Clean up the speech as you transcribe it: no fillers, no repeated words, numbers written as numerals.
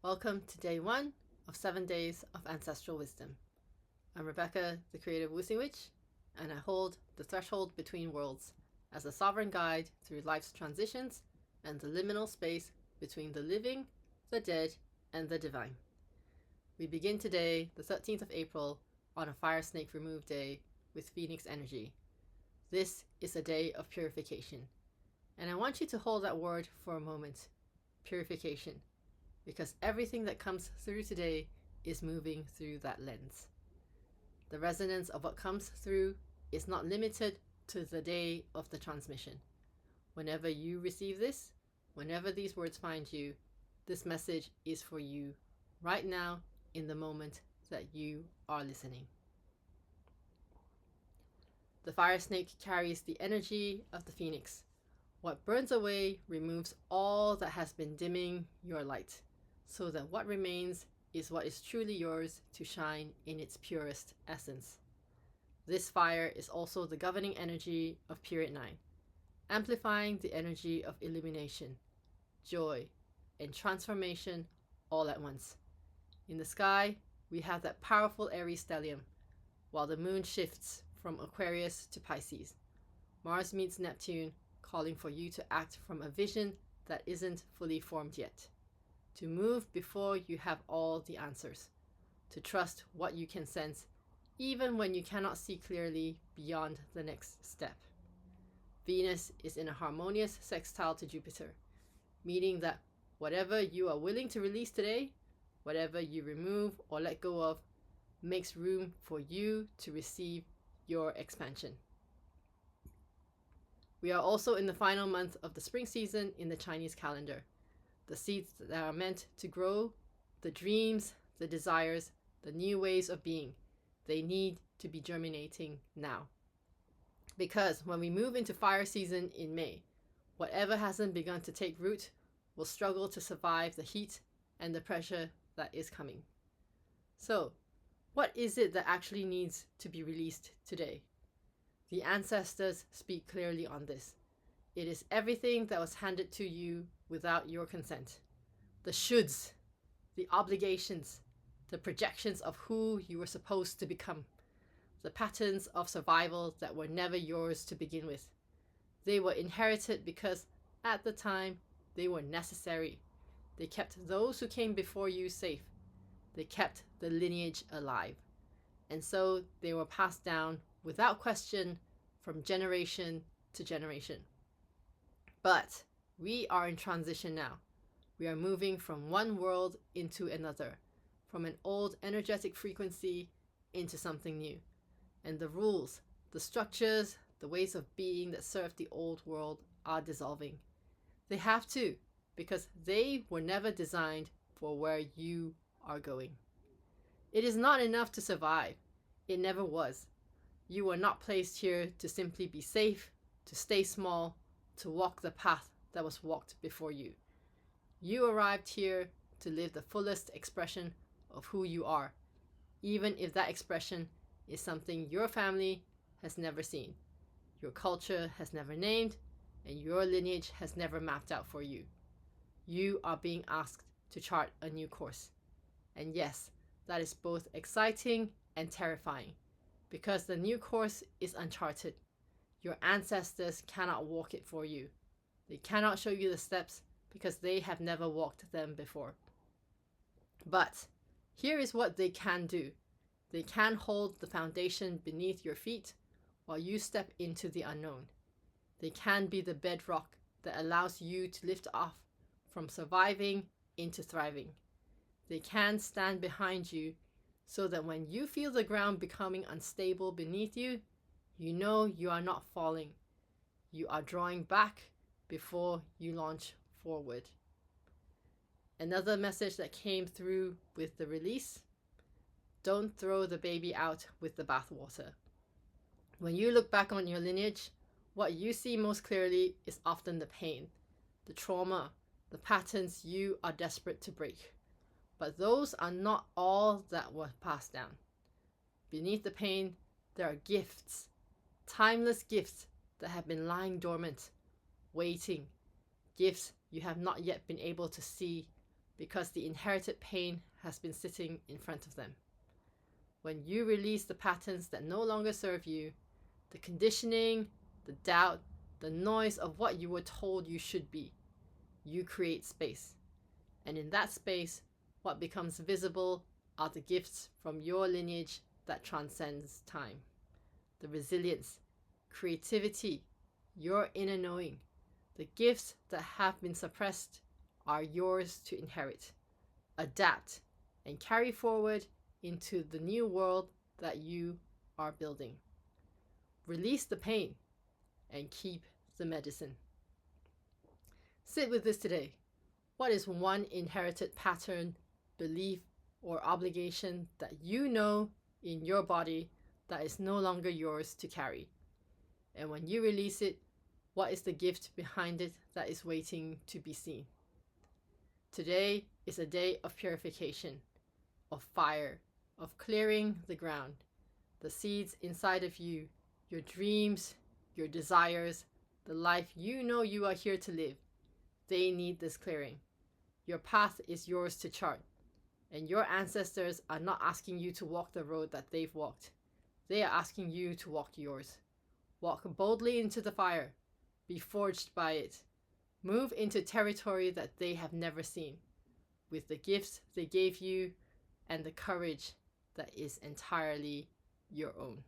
Welcome to day 1 of 7 Days of Ancestral Wisdom. I'm Rebecca, the creative Wuxing Witch, and I hold the threshold between worlds as a sovereign guide through life's transitions and the liminal space between the living, the dead, and the divine. We begin today, the 13th of April, on a fire snake remove day with Phoenix energy. This is a day of purification, and I want you to hold that word for a moment, purification, because everything that comes through today is moving through that lens. The resonance of what comes through is not limited to the day of the transmission. Whenever you receive this, whenever these words find you, this message is for you right now in the moment that you are listening. The fire snake carries the energy of the phoenix. What burns away removes all that has been dimming your light, so that what remains is what is truly yours to shine in its purest essence. This fire is also the governing energy of Period 9, amplifying the energy of illumination, joy, and transformation all at once. In the sky, we have that powerful Aries stellium, while the moon shifts from Aquarius to Pisces. Mars meets Neptune, calling for you to act from a vision that isn't fully formed yet. To move before you have all the answers, to trust what you can sense, even when you cannot see clearly beyond the next step. Venus is in a harmonious sextile to Jupiter, meaning that whatever you are willing to release today, whatever you remove or let go of, makes room for you to receive your expansion. We are also in the final month of the spring season in the Chinese calendar. The seeds that are meant to grow, the dreams, the desires, the new ways of being, they need to be germinating now. Because when we move into fire season in May, whatever hasn't begun to take root will struggle to survive the heat and the pressure that is coming. So, what is it that actually needs to be released today? The ancestors speak clearly on this. It is everything that was handed to you without your consent. The shoulds, the obligations, the projections of who you were supposed to become, the patterns of survival that were never yours to begin with. They were inherited because at the time they were necessary. They kept those who came before you safe. They kept the lineage alive. And so they were passed down without question from generation to generation. But we are in transition now. We are moving from one world into another, from an old energetic frequency into something new. And the rules, the structures, the ways of being that served the old world are dissolving. They have to, because they were never designed for where you are going. It is not enough to survive. It never was. You were not placed here to simply be safe, to stay small, to walk the path that was walked before you. You arrived here to live the fullest expression of who you are, even if that expression is something your family has never seen, your culture has never named, and your lineage has never mapped out for you. You are being asked to chart a new course. And yes, that is both exciting and terrifying, because the new course is uncharted. Your ancestors cannot walk it for you. They cannot show you the steps because they have never walked them before. But here is what they can do. They can hold the foundation beneath your feet while you step into the unknown. They can be the bedrock that allows you to lift off from surviving into thriving. They can stand behind you so that when you feel the ground becoming unstable beneath you, you know you are not falling. You are drawing back before you launch forward. Another message that came through with the release: don't throw the baby out with the bathwater. When you look back on your lineage, what you see most clearly is often the pain, the trauma, the patterns you are desperate to break. But those are not all that were passed down. Beneath the pain, there are gifts, timeless gifts that have been lying dormant, waiting, gifts you have not yet been able to see, because the inherited pain has been sitting in front of them. When you release the patterns that no longer serve you, the conditioning, the doubt, the noise of what you were told you should be, you create space. And in that space, what becomes visible are the gifts from your lineage that transcends time. The resilience, creativity, your inner knowing, the gifts that have been suppressed are yours to inherit, adapt, and carry forward into the new world that you are building. Release the pain and keep the medicine. Sit with this today. What is one inherited pattern, belief, or obligation that you know in your body that is no longer yours to carry? And when you release it, what is the gift behind it that is waiting to be seen? Today is a day of purification, of fire, of clearing the ground, the seeds inside of you, your dreams, your desires, the life you know you are here to live. They need this clearing. Your path is yours to chart, and your ancestors are not asking you to walk the road that they've walked. They are asking you to walk yours. Walk boldly into the fire. Be forged by it. Move into territory that they have never seen, with the gifts they gave you and the courage that is entirely your own.